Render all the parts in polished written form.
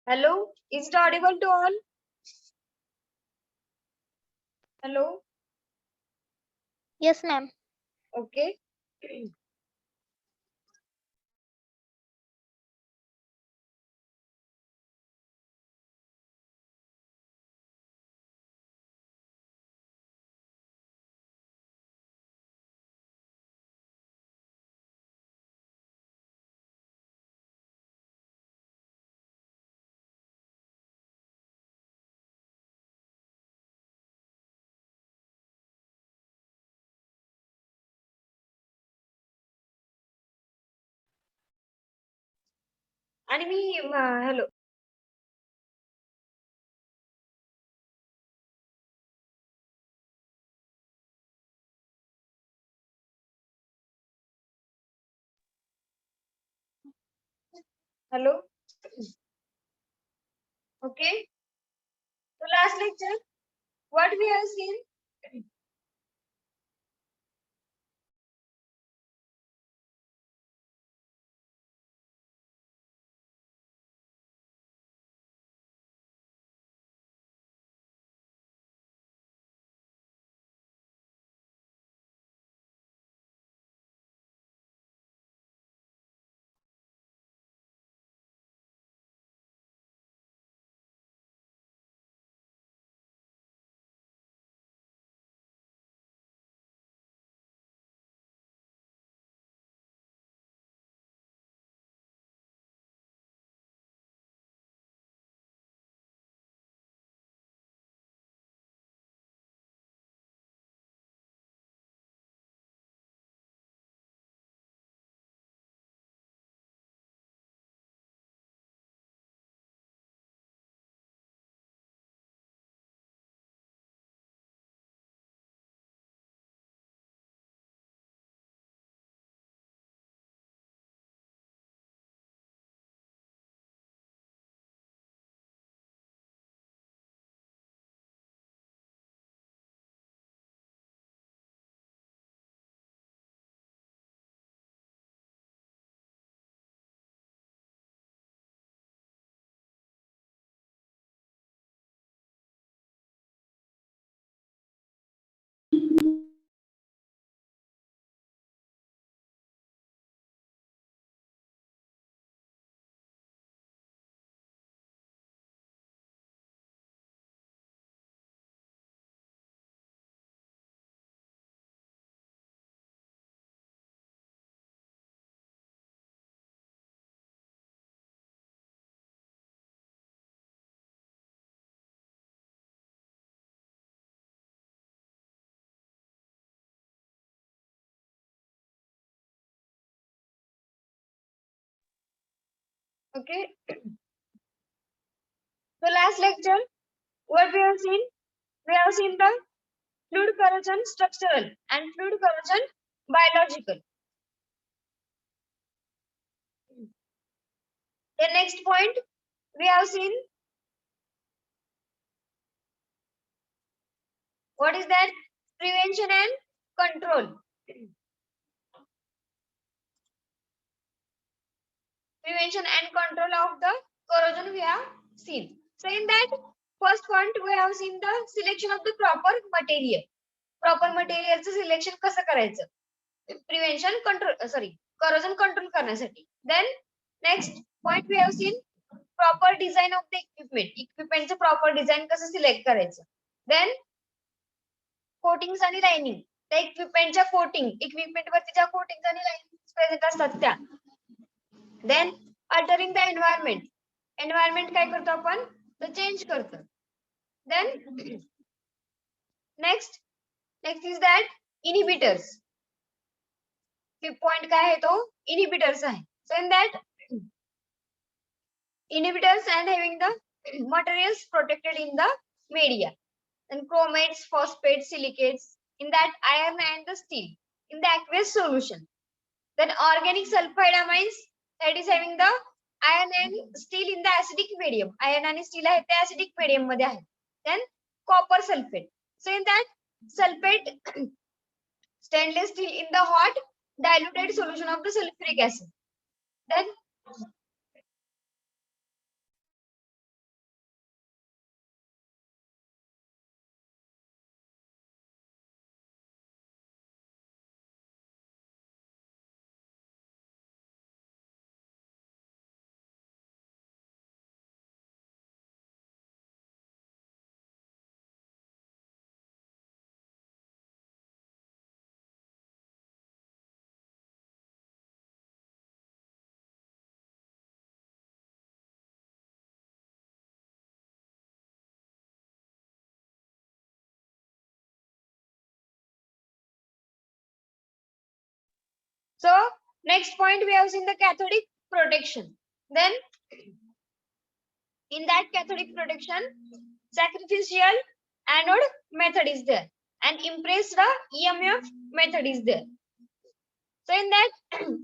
Hello, is it audible to all? Hello, Yes, ma'am. okay. आणि मी hello hello okay. So last lecture, what we have seen? Okay. So last lecture, what we have seen? We have seen the fluid corrosion structural and fluid corrosion biological. The next point we have seen, what is that? Prevention and control. Prevention and control of the corrosion we have seen. So in that first point we have seen the selection of the proper material. Proper material selection कसं करायचं prevention control sorry corrosion control करण्यासाठी. Then next point we have seen proper design of the इक्विपमेंटचं proper design कसं select करायचं. Then coatings आणि lining, त्या इक्विपमेंटच्या equipment वरती ज्या कोटिंग्स आणि लाइनिंग प्रेझेंट असतात त्या. देन अल्टरिंग द एन्व्हायरमेंट काय करतो आपण तर चेंज करतो. Then next is that inhibitors. Point काय आहे तो इनिबिटर्स आहे. So in that inhibitors and having the materials protected in the media, and chromates, phosphates, silicates in that iron and the steel in the aqueous solution. Then organic sulfide amines, that is having the iron and steel in the acidic medium. Iron and steel आहे ते acidic medium मध्ये आहे. Then copper sulfate. So in that sulfate stainless steel in the hot diluted solution of the sulfuric acid. Then So next point we have seen the cathodic protection. Then in that cathodic protection, sacrificial anode method is there and impressed EMF method is there. So in that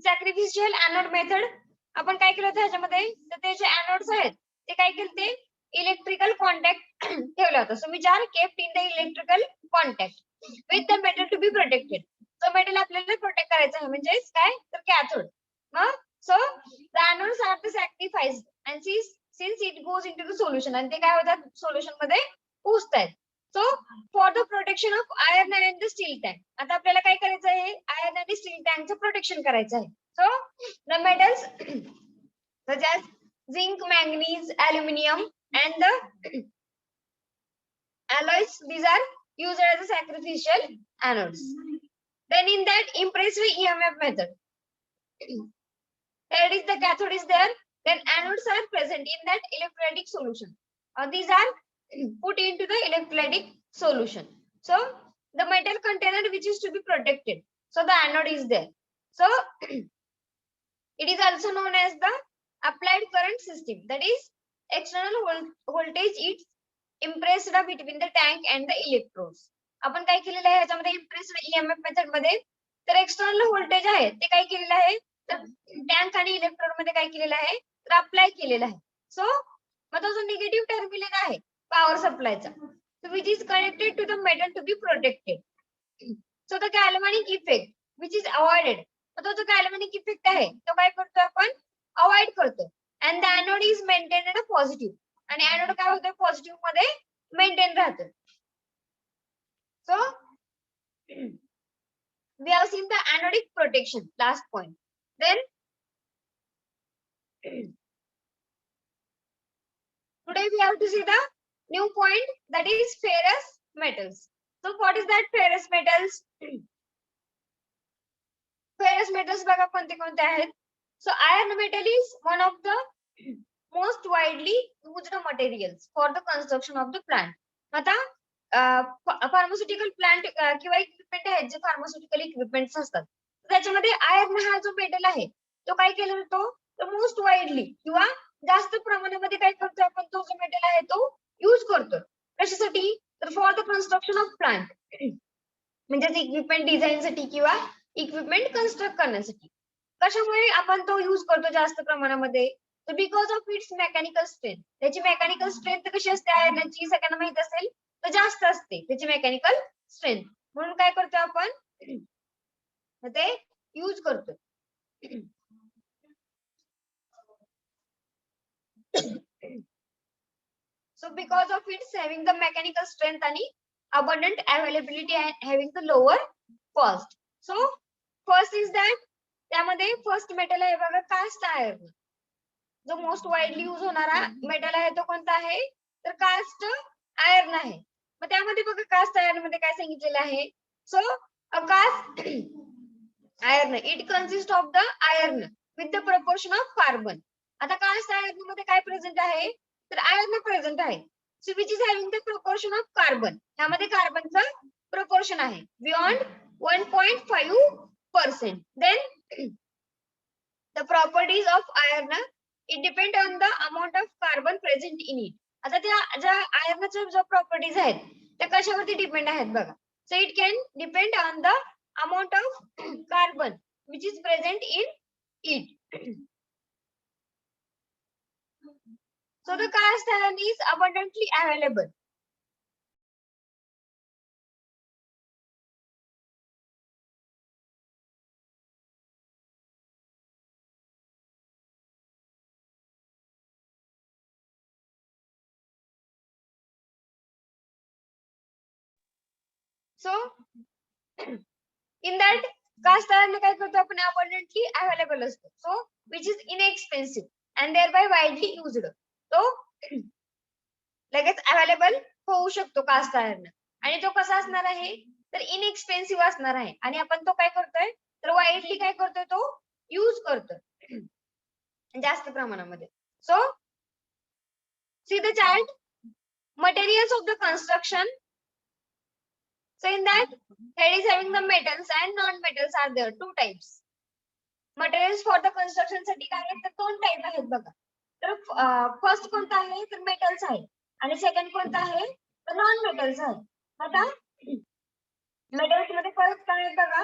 sacrificial anode method आपण काय केलं होतं ह्याच्यामध्ये तर ते जे anodes आहेत ते काय केले ते इलेक्ट्रिकल कॉन्टॅक्ट ठेवला होता. So which are kept in the electrical contact with the metal to be protected. So metal आपल्याला प्रोटेक्ट करायचं आहे म्हणजे काय तर cathode. So the anodes are the sacrificed and since it goes into the solution and ते काय होतात solution मध्ये पोहोचतात. So for the protection of iron and the steel tank. आता आपल्याला काय करायचं आहे iron आणि steel tank चं प्रोटेक्शन करायचं आहे. So the metals such as zinc, manganese, aluminum and the alloys, these are used as a sacrificial anodes. Then in that impressive EMF method, here is the cathode is there, then anodes are present in that electrolytic solution. These are put into the electrolytic solution. So the metal container which is to be protected. So the anode is there. So it is also known as the applied current system. That is external voltage is impressed between the tank and the electrodes. आपण काय केलेलं आहे याच्यामध्ये impressed EMF method मध्ये तर external voltage आहे ते काय केलेलं आहे तर टँक आणि इलेक्ट्रोड मध्ये काय केलेलं आहे तर अप्लाय केलेलं आहे. सो मग तो जो निगेटिव्ह टर्मिनल आहे power सप्लायचा which is connected to the metal to be protected. So the galvanic effect which is avoided. तो जो galvanic effect आहे तो काय करतो आपण अवॉइड करतो and the anode is maintained at a positive आणि anode काय होतं पॉझिटिव्ह मध्ये मेंटेन राहतं. So we have seen the anodic protection, last point. Then today we have to see the new point, that is ferrous metals. So what is that ferrous metals? Ferrous metals बघा कोणते कोणते आहेत. So iron metal is one of the most widely used materials for the construction of the plant. आता pharmaceutical plant किंवा equipment आहेत जे pharmaceutical equipments असतात त्याच्यामध्ये आयर्न हा जो मेटल आहे तो काय केला जातो तर मोस्ट वाईडली किंवा जास्त प्रमाणामध्ये काय करतो आपण तो जो मेटल आहे तो यूज करतो कशासाठी तर for the construction of plant म्हणजे इक्विपमेंट डिझाईन साठी किंवा इक्विपमेंट कन्स्ट्रक्ट करण्यासाठी. कशामुळे आपण तो यूज करतो जास्त प्रमाणामध्ये तर because of its mechanical strength. त्याची मेकॅनिकल स्ट्रेंथ कशी असते आयर्नची सगळ्यांना माहित असेल तर जास्त असते त्याची मेकॅनिकल स्ट्रेंथ म्हणून काय करतो आपण ते यूज करतो. So because of its having the mechanical strength and abundant availability and having the lower cost. So first is that त्यामध्ये फर्स्ट मेटल आहे बघा कास्ट आयर्न. जो मोस्ट वाईडली यूज होणारा मेटल आहे तो कोणता आहे तर कास्ट आयर्न आहे. मग त्यामध्ये बघा कास्ट आयर्न मध्ये काय सांगितलेलं आहे so a cast iron it consist of the iron with the proportion of carbon. आता कास्ट आयर्न मध्ये काय प्रेझेंट आहे तर आयर्न प्रेझेंट आहे. So which is having the proportion of carbon. ह्यामध्ये कार्बनचं प्रपोर्शन आहे beyond 1.5%. Then the properties of iron it depend on the amount of carbon present in it. आता त्या ज्या आयर्नच्या ज्या प्रॉपर्टीज आहेत त्या कशावरती डिपेंड आहेत बघा. So it can depend on the amount of carbon which is present in it. So the cast iron is abundantly available. So in that cast iron काय करतो आपण abundantly available असतो. So which is inexpensive and thereby widely used. तो लगेच available होऊ शकतो caste iron आणि तो कसा असणार आहे तर इनएक्सपेन्सिव्ह असणार आहे आणि आपण तो काय करतोय तर वाईडली काय करतोय तो यूज करतोय जास्त प्रमाणामध्ये. So see the chart materials of the construction. So in that head is having the metals and non-metals are there two types. Materials for the construction साठी काय आहेत तर दोन टाईप आहेत बघा. तर फर्स्ट कोणता आहे तर मेटल्स आहे आणि सेकंड कोणता आहे तर नॉन मेटल्स आहे. आता मेटल्स मध्ये परत काय आहे बघा.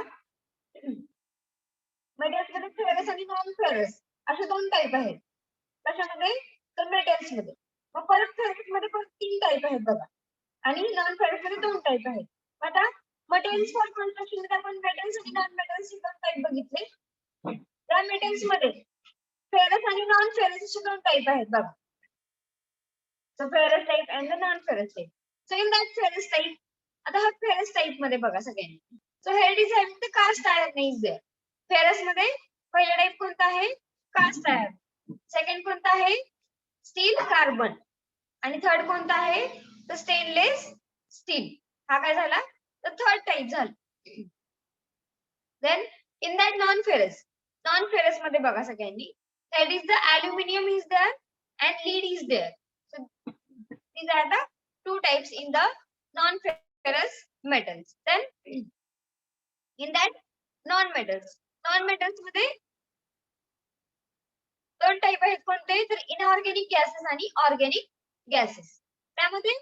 मेटल्स मध्ये फेरस आणि नॉन फेरस असे दोन टाईप आहेत. कशामध्ये तर मेटल्स मध्ये. मग परत फेरस मध्ये परत तीन टाईप आहेत बघा आणि नॉन फेरस मध्ये दोन टाईप आहेत. आता मटेरियल्स फॉर कन्स्ट्रक्शन मध्ये आपण मेटल्स आणि नॉन मेटल्स हे दोन टाईप बघितले. त्या मेटल्स मध्ये फेरस आणि नॉन फेरस असे दोन टाईप आहेत बघा. So ferrous type and the non-ferrous type. So in that ferrous type, आता हा ferrous type मध्ये बघा सगळ्यांनी. So here it is having the cast iron is there. Ferrous मध्ये पहिला टाइप कोणता आहे cast iron. सेकंड कोणता आहे स्टील कार्बन आणि थर्ड कोणता आहे तर स्टेनलेस स्टील. हा काय झाला तर थर्ड टाइप झाला. Then in that non-ferrous मध्ये बघा सगळ्यांनी that is the aluminum is there and lead is there. So these are the two types in the non-ferrous metals. Then in that non-metals मध्ये दोन टाइप आहेत कोणते तर inorganic gases आणि organic gases. त्यामध्ये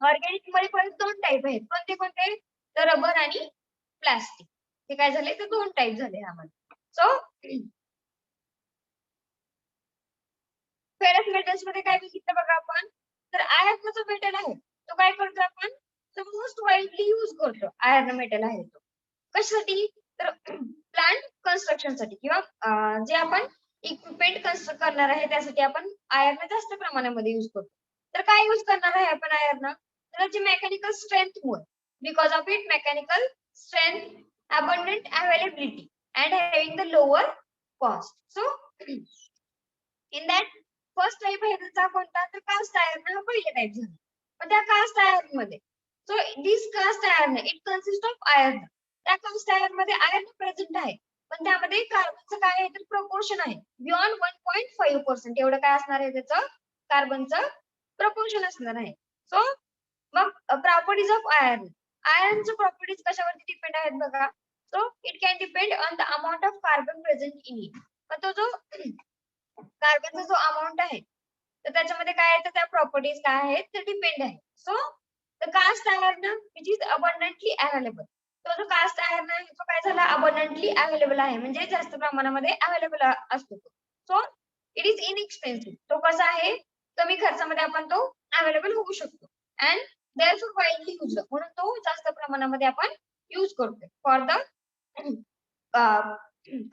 ऑर्गॅनिक मध्ये परत दोन टाइप आहेत कोणते कोणते तर रबर आणि प्लास्टिक. हे काय झाले तर दोन टाइप झाले ह्यामध्ये. सो फेरस मेटल्स मध्ये काय बघितलं बघा आपण तर आयर्न जो मेटल आहे तो काय करतो आपण तर मोस्ट वाईडली यूज करतो. आयर्न मेटल आहे तो कशासाठी तर प्लांट कन्स्ट्रक्शन साठी किंवा जे आपण इक्विपमेंट कन्स्ट्रक्ट करणार आहे त्यासाठी आपण आयर्न जास्त प्रमाणामध्ये यूज करतो. तर काय यूज करणार आहे आपण आयर्न तर त्याची मेकॅनिकल स्ट्रेंथ मुळे because of it mechanical strength abundant availability and having the lower cost. So in that first type आहे त्याचा कोणता तर कास्ट आयर्न हा पहिला टाइप झाला. पण त्या कास्ट आयर्न मध्ये so this cast iron it consist of iron. त्या कास्ट आयर्न मध्ये आयर्न प्रेझेंट आहे पण त्यामध्ये कार्बनचं काय आहे तर प्रपोर्शन आहे बियॉन्ड 1.5%. एवढं काय असणार आहे त्याचं कार्बनचं प्रपोर्शन असणार आहे. सो मग प्रॉपर्टीज ऑफ आयर्न आयर्नच्या प्रॉपर्टीज कशावरती डिपेंड आहेत बघा. So it can depend on the amount of carbon present in it. पण तो जो कार्बनचा जो अमाउंट आहे तर त्याच्यामध्ये काय आहे तर त्या प्रॉपर्टीज काय आहेत ते डिपेंड आहे. So the cast iron which is abundantly available. तो जो कास्ट आयर्न आहे तो काय झाला अबंडंटली अवेलेबल आहे म्हणजे जास्त प्रमाणामध्ये अवेलेबल असतो. So it is inexpensive. तो कसा आहे कमी खर्चामध्ये आपण तो अवेलेबल होऊ शकतो अँड देअरफॉर वाईडली यूज म्हणून तो जास्त प्रमाणामध्ये आपण यूज करतो for the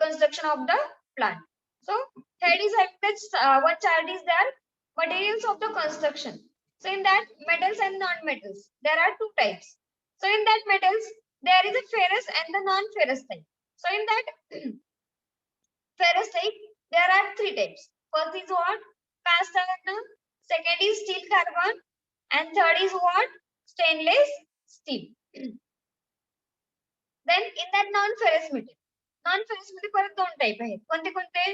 construction of the plant. So here is one chart is there materials of the construction. So in that metals and non-metals there are two types. So in that metals there is a ferrous and the non-ferrous type. So in that ferrous type there are three types. First is what cast iron, second is steel carbon and third is what stainless steel. Then in that non-ferrous metal non-ferrous मध्ये परत दोन type आहेत कोणते कोणते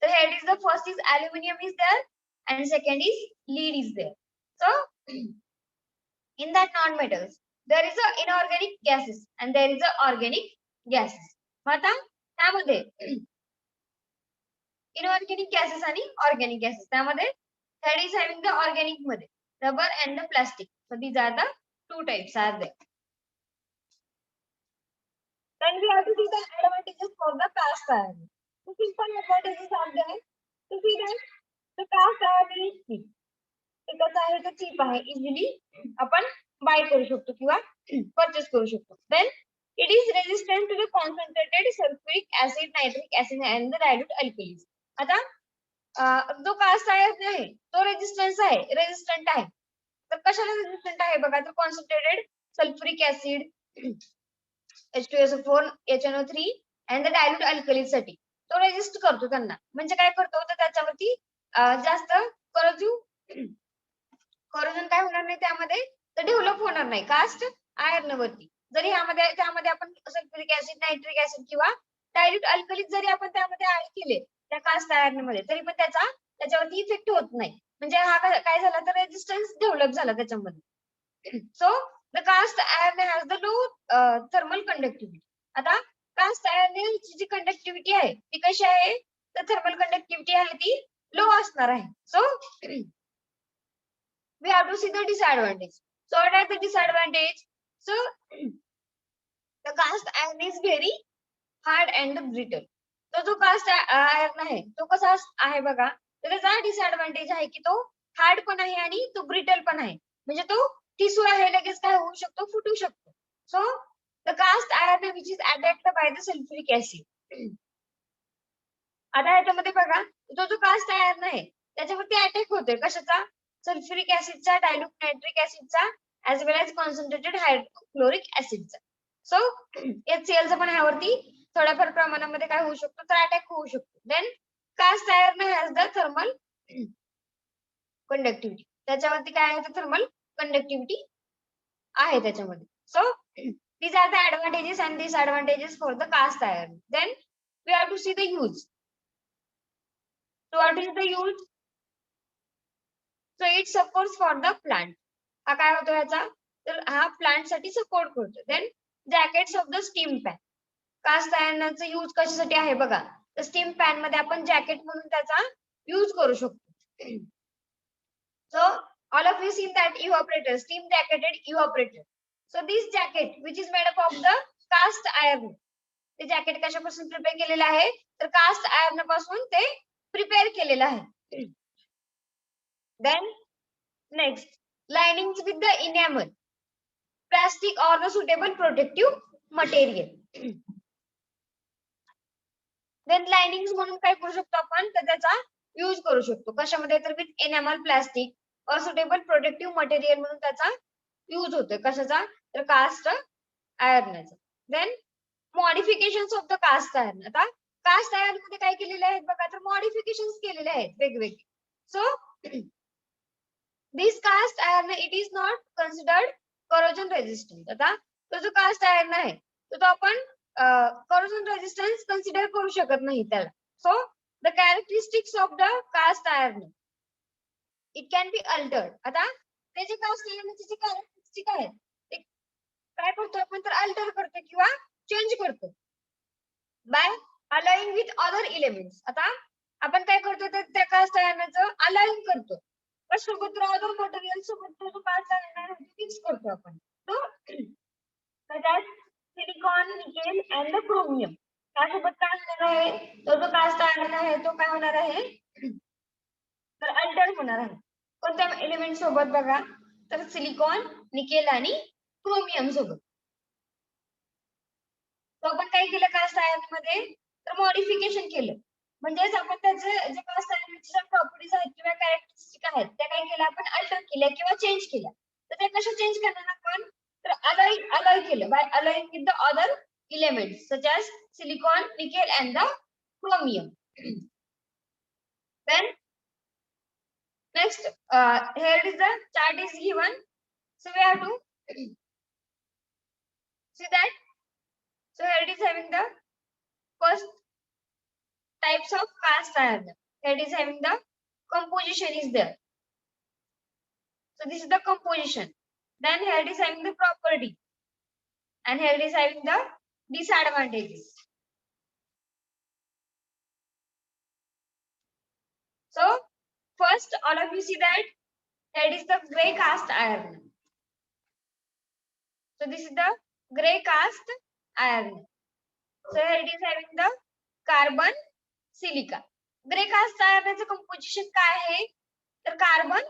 तर head is the first is aluminium is there and second is lead is there. So in that non-metals there is a inorganic gases and there is a organic gases. आता त्यामध्ये inorganic gases आणि organic gases त्यामध्ये head is having the organic मध्ये rubber and the plastic. So these are the two types are there. Then we have to see the advantages for the cast iron. The simple advantages are there. To see that the cast iron is cheap. ते कसं आहे तर cheap आहे easily आपण bye करू शकतो किंवा purchase करू शकतो. Then it is resistant to the concentrated sulfuric acid, nitric acid and the dilute alkalis. आता जो कास्ट आयर्न आहे तो रेजिस्टंट आहे. तर कशाला रेजिस्टंट आहे बघा तर concentrated sulphuric acid H2SO4 HNO3 and the dilute alkali साठी तो रेजिस्ट करतो त्यांना. म्हणजे काय करतो तर त्याच्यावरती जास्त करोजन काय होणार नाही त्यामध्ये तर डेव्हलप होणार नाही कास्ट आयर्न वरती. जरी त्यामध्ये आपण सल्फ्युरिक ऍसिड नायट्रिक ऍसिड किंवा डायल्यूट अल्कली जरी आपण त्यामध्ये ऍड केले त्या कास्ट आयर्न मध्ये तरी पण त्याच्यावरती इफेक्ट होत नाही. म्हणजे हा काय झाला तर रेजिस्टन्स डेव्हलप झाला त्याच्यामध्ये. So the cast iron has the low thermal conductivity. आता कास्ट आयर्न जी कंडक्टिव्हिटी आहे ती कशी आहे, तर थर्मल कंडक्टिव्हिटी आहे ती लो असणार आहे. So we have to see the disadvantage. So what are the disadvantage? So the cast iron is very hard and brittle. तो जो कास्ट आयर्न आहे तो कसा आहे बघा, तर त्याचा डिसएडव्हान्टेज आहे की तो हार्ड पण आहे आणि तो ब्रिटल पण आहे. म्हणजे तो ठिसूळ आहे, लगेच काय होऊ शकतो, फुटू शकतो. So the cast iron which is attacked by the sulphuric acid. आता याच्यामध्ये बघा, तो जो कास्ट आयर्न आहे त्याच्यावरती अटॅक होतोय कशाचा, सल्फ्युरिक ऍसिडचा, डायल्यूट नायट्रिक ऍसिडचा, as well as concentrated hydrochloric ऍसिडचा. सो HCl चा पण ह्यावरती थोड्याफार प्रमाणामध्ये काय होऊ शकतो, तर अटॅक होऊ शकतो. Then cast iron has the thermal conductivity, त्याच्यावरती काय आहे, थर्मल कंडक्टिव्हिटी आहे त्याच्यामध्ये. So these are the advantages and disadvantages for the cast iron. Then we have to see the use. So what is the use? So it supports for the plant. हा काय होतो याचा, तर हा plant साठी support करतो. Then jackets of the steam pan. Cast आयर्नचा use कशासाठी आहे बघा, तर स्टीम पॅन मध्ये आपण जॅकेट म्हणून त्याचा यूज करू शकतो. So all of you seen that evaporator, steam jacketed evaporator. So this jacket which is made up of the cast iron. ते जॅकेट कशापासून प्रिपेअर केलेलं आहे, तर कास्ट आयर्न पासून ते प्रिपेअर केलेलं आहे. Then next, linings with the enamel, plastic or the suitable protective material. Then linings म्हणून काय करू शकतो आपण, तर त्याचा यूज करू शकतो कशामध्ये, तर विथ एनामल, प्लास्टिक और सुटेबल प्रोटेक्टिव्ह मटेरियल म्हणून त्याचा यूज होतोय. कशाचा, तर कास्ट आयर्नचा. Then modifications of the cast iron. आता कास्ट आयर्न मध्ये काय केलेले आहेत बघा, तर मॉडिफिकेशन्स केलेले आहेत वेगवेगळे. So this cast iron it is not considered corrosion resistant. आता तो जो कास्ट आयर्न आहे तो आपण करोजन रेजिस्टन्स कन्सिडर करू शकत नाही त्याला. So the characteristics of the cast iron it can be altered. आता त्याचे कास्ट आयर्नचे जे कॅरेक्टरिस्टिक आहेत ते काय करतो आपण, तर अल्टर करतो किंवा चेंज करतो bye alloying with other elements. आता आपण काय करतो, तर त्या कास्ट आयर्नचं अलाइन करतो सोबत, अदर मटेरियल सोबत तो जो कास्ट आयर्न आहे मिक्स करतो आपण. त्याच्यात silicon, nickel and the chromium त्यासोबत काय होणार आहे, तो जो कास्ट आयर्न आहे तो काय होणार आहे, तर अल्टर होणार आहे. कोणत्या एलिमेंट सोबत बघा, तर सिलिकॉन, निकेल आणि क्रोमियम सोबत. तो आपण काय केलं कास्ट आयर्न मध्ये, तर मॉडिफिकेशन केलं. म्हणजेच आपण त्याचे जे कास्ट आयर्नच्या प्रॉपर्टीज आहेत किंवा कॅरेक्टरिस्टिक आहेत त्या काय केल्या, आपण अल्टर केल्या किंवा चेंज केल्या. तर ते कशा चेंज करणार आपण, तर अलाय केलं by alloying with the other elements such as silicon, nickel and the chromium. Then next, here is the chart is given. So we have to see that. So here it is having the first types of cast iron. Here it is having the composition is there. So this is the composition. Then here it is having the property. And here it is having the disadvantages. So first all of you see that here is the gray cast iron. So this is the gray cast iron. So here it is having the carbon silica. Grey cast आयर्नचं composition काय आहे, तर carbon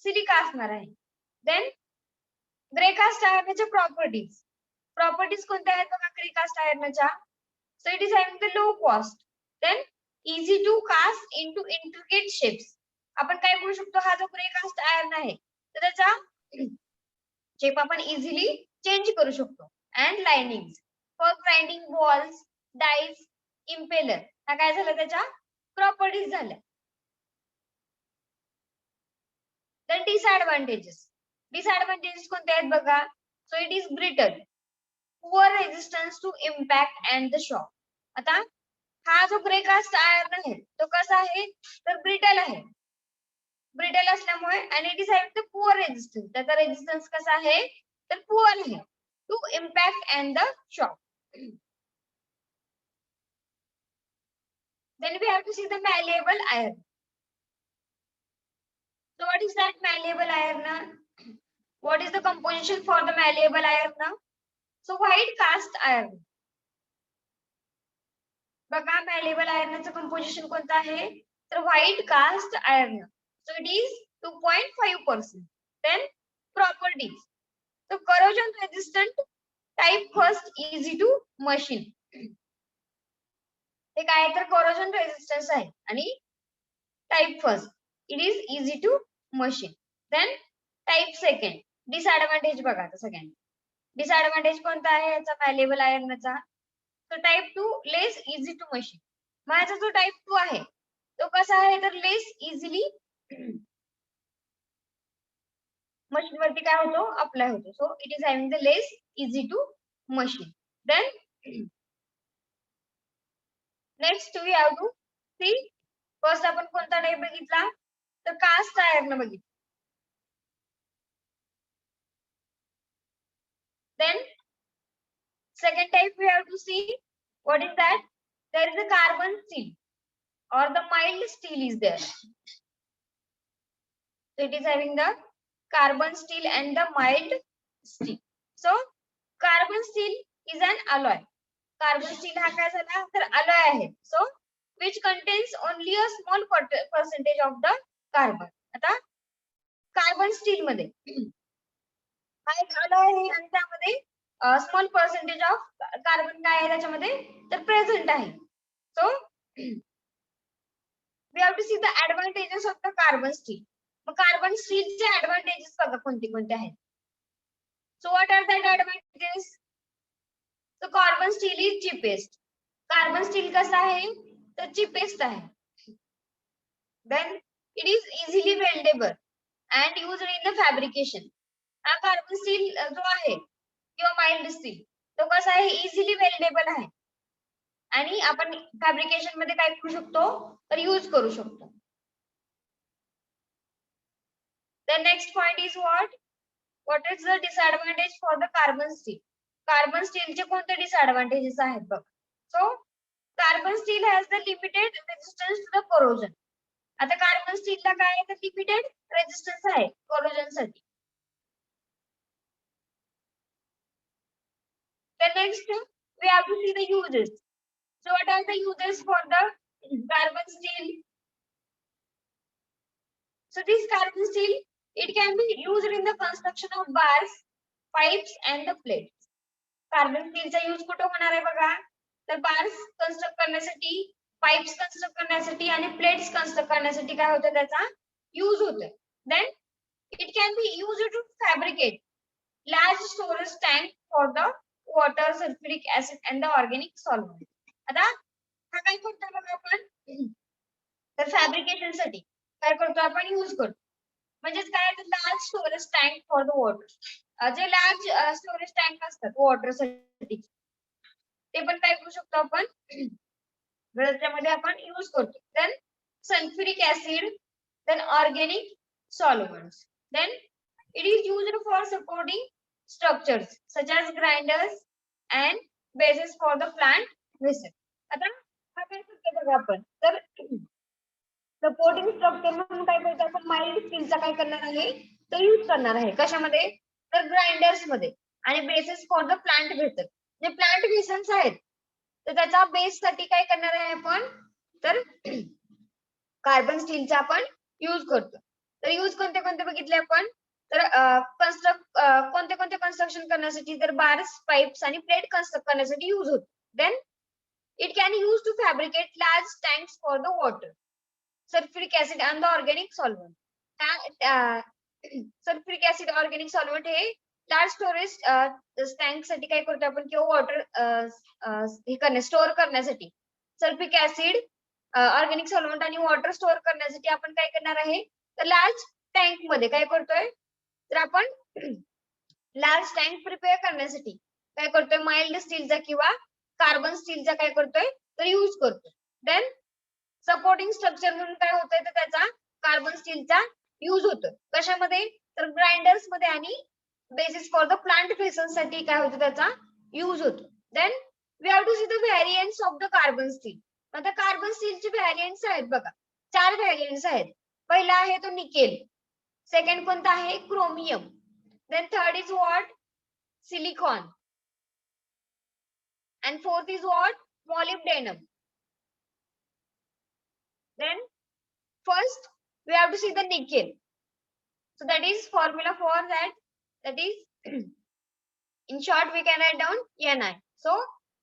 silica असणार आहे. Then grey cast आयर्नच्या properties कोणत्या आहेत बघा ग्रे कास्ट आयर्नच्या. So it is having the low cost, then easy to cast into intricate shapes. आपण काय करू शकतो, हा जो ग्रे कास्ट आयर्न आहे तर त्याचा शेप आपण इझिली चेंज करू शकतो. And lining for grinding balls, dies, impeller हा काय झालं, त्याच्या प्रॉपर्टीज झाल्या. तर डिसएडव्हान्टेजेस कोणते आहेत बघा. So it is brittle, poor resistance to impact and the shock. आता हा जो ग्रे कास्ट आयर्न आहे तो कसा आहे, तर ब्रिटल आहे. ब्रिटल असल्यामुळे आणि it is having the poor resistance, त्याचा रेजिस्टन्स कसा आहे, तर पुअर आहे to impact and the shock. Then we have to see the malleable iron. So what is that malleable iron? What is the composition for the malleable iron? So white cast iron. बघा malleable iron composition कोणता आहे तर white cast iron. So it is 2.5%. Then properties. So corrosion resistant, type first, easy to machine. हे काय तर corrosion resistance आहे आणि type first, it is easy to machine. Then type second, disadvantage बघा आता सगळ्यांनी. Disadvantage कोणता आहे याचा malleable iron चा? तो type 2 less easy to machine. माझा जो टाइप 2 आहे तो कसा आहे तर लेस इझिली मशीन वरती काय होतो अप्लाय होतो. So it is having the less easy to machine. Then next we have to see first आपण कोणता टाइप बघितला तर कास्ट आयर्न बघितला. Then second type we have to see what is that there is a carbon steel or the mild steel is there. So it is having the carbon steel and the mild steel. So carbon steel is an alloy. Carbon steel हा काय झाला तर alloy आहे. So which contains only a small percentage of the carbon. आता carbon steel मध्ये हा एक alloy आहे आणि त्यामध्ये स्मॉल पर्सेंटेज ऑफ कार्बन काय आहे त्याच्यामध्ये तर प्रेझेंट आहे. So we have to see the advantages of the carbon steel. मग कार्बन स्टीलचे ऍडव्हान्टेजेस बघा कोणते कोणते आहेत. So what are that advantages. So carbon steel is cheapest. Carbon steel कसं आहे तर चीपेस्ट आहे. Then it is easily weldable and used in the fabrication. हा कार्बन स्टील जो आहे किंवा माइल्ड स्टील तो कसा आहे इझिली वेल्डेबल आहे आणि आपण फॅब्रिकेशन मध्ये काय करू शकतो तर यूज करू शकतो. The next point is what is the disadvantage for the carbon steel. Carbon स्टीलचे कोणते डिसएडव्हान्टेजेस आहेत बघ. So carbon steel has the limited resistance to the corrosion. आता कार्बन स्टीलला काय आहे तर लिमिटेड रेजिस्टन्स आहे कोरोजन साठी. Then next we have to see the uses. So what are the uses for the carbon steel? So this carbon steel it can be used in the construction of bars, pipes and the plates. Carbon steel चा use कुठे होणार आहे बघा तर bars construct करण्यासाठी, pipes construct करण्यासाठी आणि plates construct करण्यासाठी काय होतं त्याचा यूज होतोय. Then it can be used to fabricate large storage tank for the water, sulfuric acid and the organic solvent. आता हा काय करतो बघा आपण तर फॅब्रिकेशन साठी काय करतो आपण यूज करतो. म्हणजेच काय तर large storage tank for the water. जे लार्ज स्टोरेज टँक असतात वॉटर साठी ते पण काय करू शकतो आपण त्याच्यामध्ये आपण यूज करतो. Then sulphuric acid, then organic solvents. Then it is used for supporting structures such as grinders and bases for the plant vessel. आता हा काय करतो बघा आपण तर सपोर्टिंग स्ट्रक्चर म्हणून काय करतो आपण माइल्ड स्टीलचा काय करणार आहे तर यूज करणार आहे कशामध्ये तर ग्राइंडर्स मध्ये आणि bases for the plant vessel. जे प्लांट व्हेसल्स आहेत तर त्याचा बेस साठी काय करणार आहे आपण तर कार्बन स्टीलचा आपण यूज करतो. तर यूज कोणते कोणते बघितले आपण तर कोणते कोणते कन्स्ट्रक्शन करण्यासाठी तर बार्स, पाइप्स आणि प्लेट कन्स्ट्रक्ट करण्यासाठी यूज होतो. Then it can use to fabricate large tanks for the water, sulphuric acid and the organic solvent. Sulphuric acid organic solvent हे लार्ज स्टोरेज टँक साठी काय करतो आपण किंवा वॉटर हे स्टोअर करण्यासाठी सल्फ्युरिक ऍसिड, ऑर्गॅनिक सॉल्व्हंट आणि वॉटर स्टोअर करण्यासाठी आपण काय करणार आहे तर लार्ज टँक मध्ये काय करतोय तर आपण लार्ज टँक प्रिपेअर करण्यासाठी काय करतोय माइल्ड स्टीलचा किंवा कार्बन स्टीलचा काय करतोय तर यूज करतोय. देन सपोर्टिंग स्ट्रक्चर म्हणून काय होतंय तर त्याचा कार्बन स्टीलचा यूज होतोय कशामध्ये तर ग्राइंडर्स मध्ये आणि basis for the plant vessels साठी काय होतं त्याचा यूज होतो. Then we have to see the variants of the carbon steel. आता कार्बन स्टीलचे व्हॅरियंट्स आहेत बघा, 4 व्हॅरियंट्स आहेत. पहिला आहे तो निकेल, सेकंड कोणता आहे chromium, then third is what silicon, and fourth is what molybdenum. Then first we have to see the nickel, so that is formula for that, that is in short we can write down Ni. So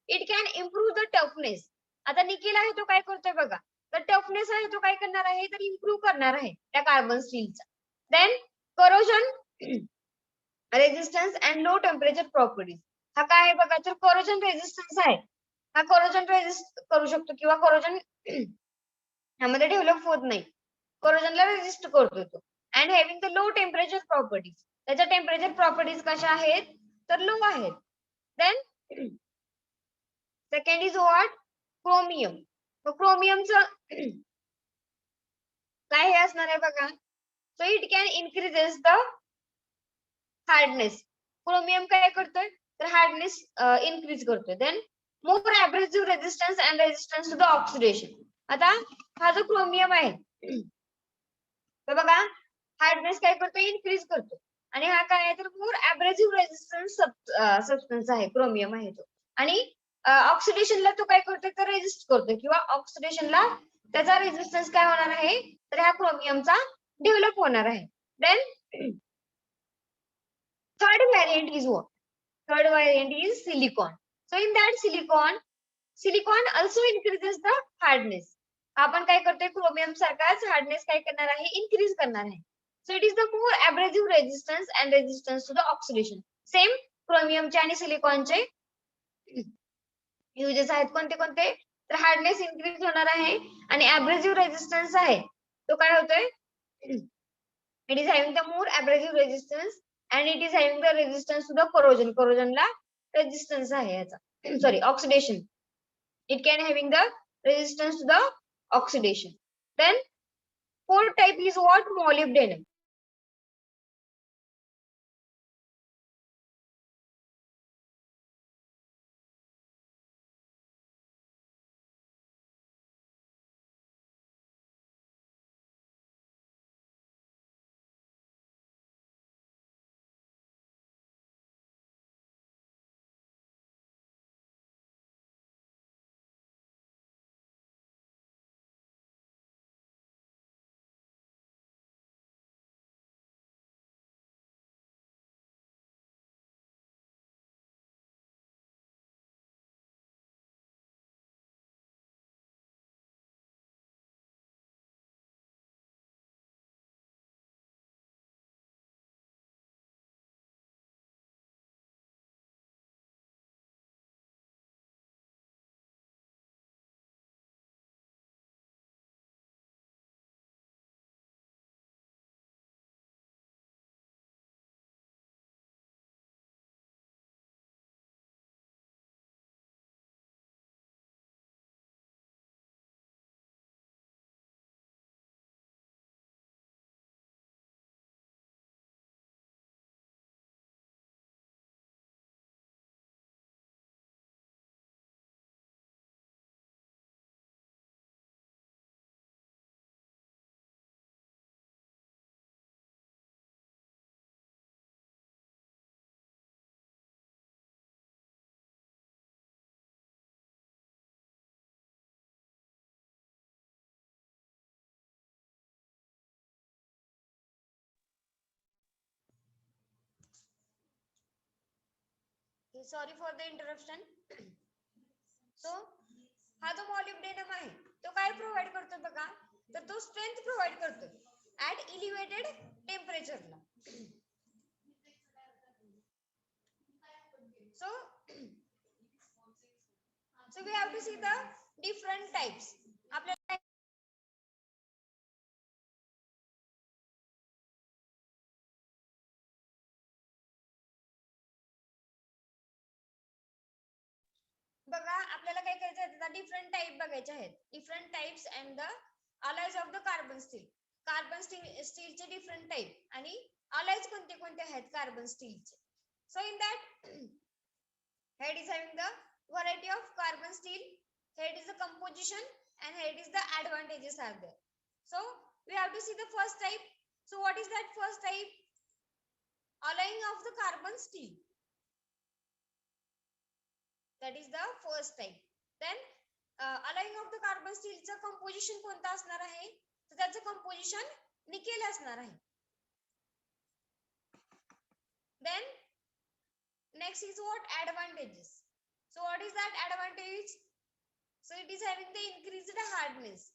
it can improve the toughness. आता nickel आहे तो काय करतोय बघा, तर toughness आहे तो काय करणार आहे, तर इम्प्रूव्ह करणार आहे त्या कार्बन स्टीलचा. Then corrosion resistance and low temperature properties, हा काय आहे बघा, तर करोजन रेजिस्टन्स आहे, हा करोजन रेजिस्ट करू शकतो किंवा करोजन ह्यामध्ये डेव्हलप होत नाही, करोजनला रेजिस्ट करतो तो. And having the low temperature properties, त्याच्या टेम्परेचर प्रॉपर्टीज कशा आहेत, तर लो आहेत. Then second is what chromium, क्रोमियमचं काय हे असणार आहे बघा, so it can increases the hardness. Chromium काय करतोय, तर हार्डनेस इन्क्रीज करतोय. Then more abrasive resistance and resistance to the oxidation. आता हा जो क्रोमियम आहे तर बघा हार्डनेस काय करतो, इन्क्रीज करतो, आणि हा काय आहे तर मोर एब्रेसिव्ह रेजिस्टन्स सबस्टन्स आहे क्रोमियम आहे तो, आणि ऑक्सिडेशनला तो काय करतोय तर रेजिस्ट करतोय किंवा ऑक्सिडेशनला त्याचा रेजिस्टन्स काय होणार आहे, तर ह्या क्रोमियमचा डेव्हलप होणार आहे. Then third variant is what? Third variant is silicon. So in that silicon also increases the hardness. आपण काय करतोय, क्रोमियम सारखाच हार्डनेस काय करणार आहे, इन्क्रीज करणार आहे. So it is the more abrasive resistance and resistance to the oxidation. Same क्रोमियमचे आणि सिलिकॉनचे युजेस आहेत कोणते कोणते, तर हार्डनेस इन्क्रीज होणार आहे आणि एब्रेसिव्ह रेजिस्टन्स आहे तो काय होतोय, it is having the more abrasive resistance and it is having the resistance to the corrosion. Corrosion ला resistance आहे याचा, sorry oxidation. It can having the resistance to the oxidation. Then fourth type is what, molybdenum. Sorry for the interruption. So हा जो molybdenum आहे तो काय provide करतो बघा, तर तो स्ट्रेंथ प्रोव्हाइड करतो ऍट एलिव्हेटेड टेम्परेचरला. So we have to see the different types. आपल्याला बघा आपल्याला काय करायचं आहे, त्याचा डिफरंट टाइप बघायचे आहेत. Different types and the alloys of the carbon steel. Carbon स्टीलचे डिफरंट टाइप आणि अलाइज कोणते कोणते आहेत कार्बन स्टीलचे. So in that head is having the variety of carbon steel. here it is the composition and here it is the advantages are there. So we have to see the first type. So what is that first type? Alloying of the carbon steel. That is the first type. Then alloying of the carbon steel चा composition कोणता असणार आहे? तर त्याचं composition nickel असणार आहे. Then next is what? Advantages. So what is that advantage? So it is having the increased hardness.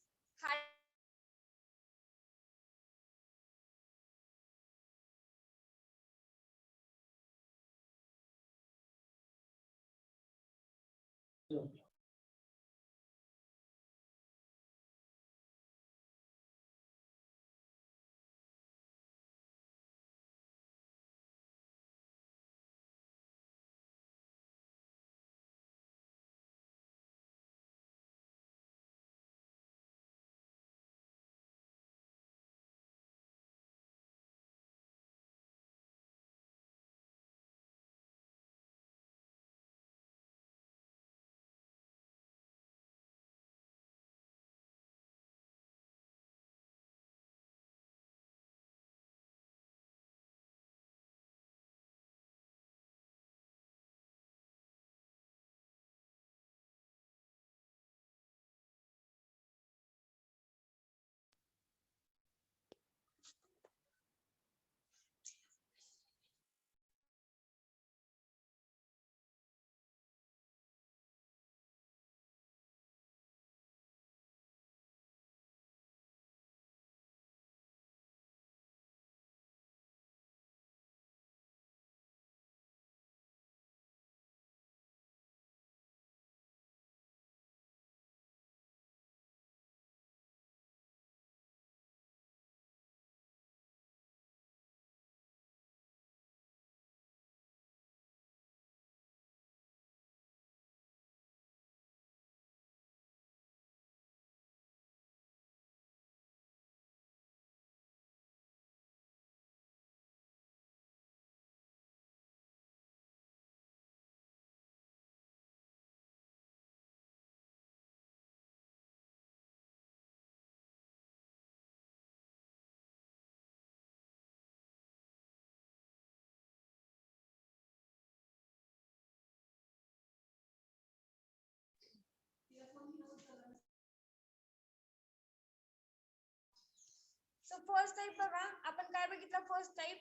So first type बघा आपण काय बघितलं फर्स्ट टाइप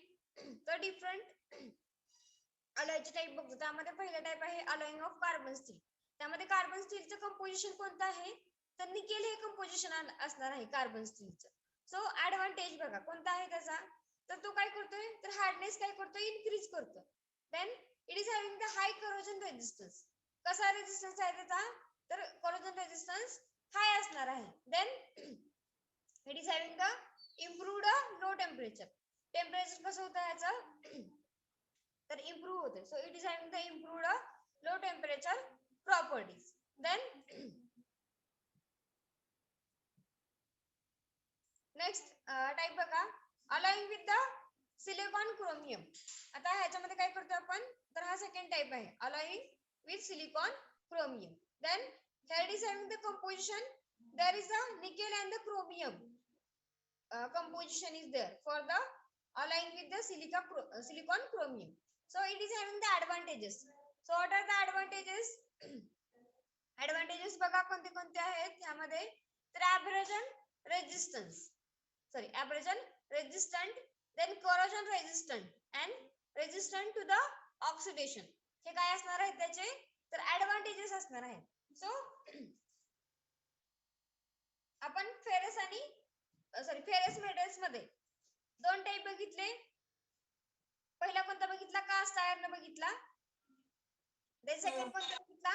तर डिफरंट अलॉयचे टाइप बघतो. त्यामध्ये पहिला टाइप आहे अलॉइंग ऑफ कार्बन स्टील. त्यामध्ये कार्बन स्टीलचं कंपोजिशन कोणतं आहे तर निकेल हे कंपोजिशन असणार आहे कार्बन स्टीलचं. सो ऍडव्हान्टेज बघा कोणता आहे त्याचा तर तो काय करतोय तर हार्डनेस काय करतोय इनक्रीज करतो. Then it is having the high corrosion resistance. कसा रेजिस्टन्स आहे त्याचा तर करोजन रेजिस्टन्स हाय असणार आहे. Then it is having the improved low temperature. Temperature कसं होतं याचं तर इम्प्रूव्ह होते. So it is having the improved low temperature properties. Then next type बघा alloying with the silicon chromium. आता ह्याच्यामध्ये काय करतो आपण तर हा सेकंड टाइप आहे alloying with silicon chromium. Then here is having the composition there is a nickel and the chromium composition is there for the allying with the silicon chromium. So it is having the advantages. So what are the advantages? advantages बघा कोणते कोणते आहेत ह्यामध्ये तर abrasion resistant then corrosion resistant and resistant to the oxidation. हे काय असणार आहे त्याचे तर advantages असणार आहेत. सो आपण फेरस आणि फेरस मेटल्स मध्ये दोन टाइप बघितले. पहिला कोणता बघितला कास्ट आयर्न बघितला. देन सेकंड कोणता बघितला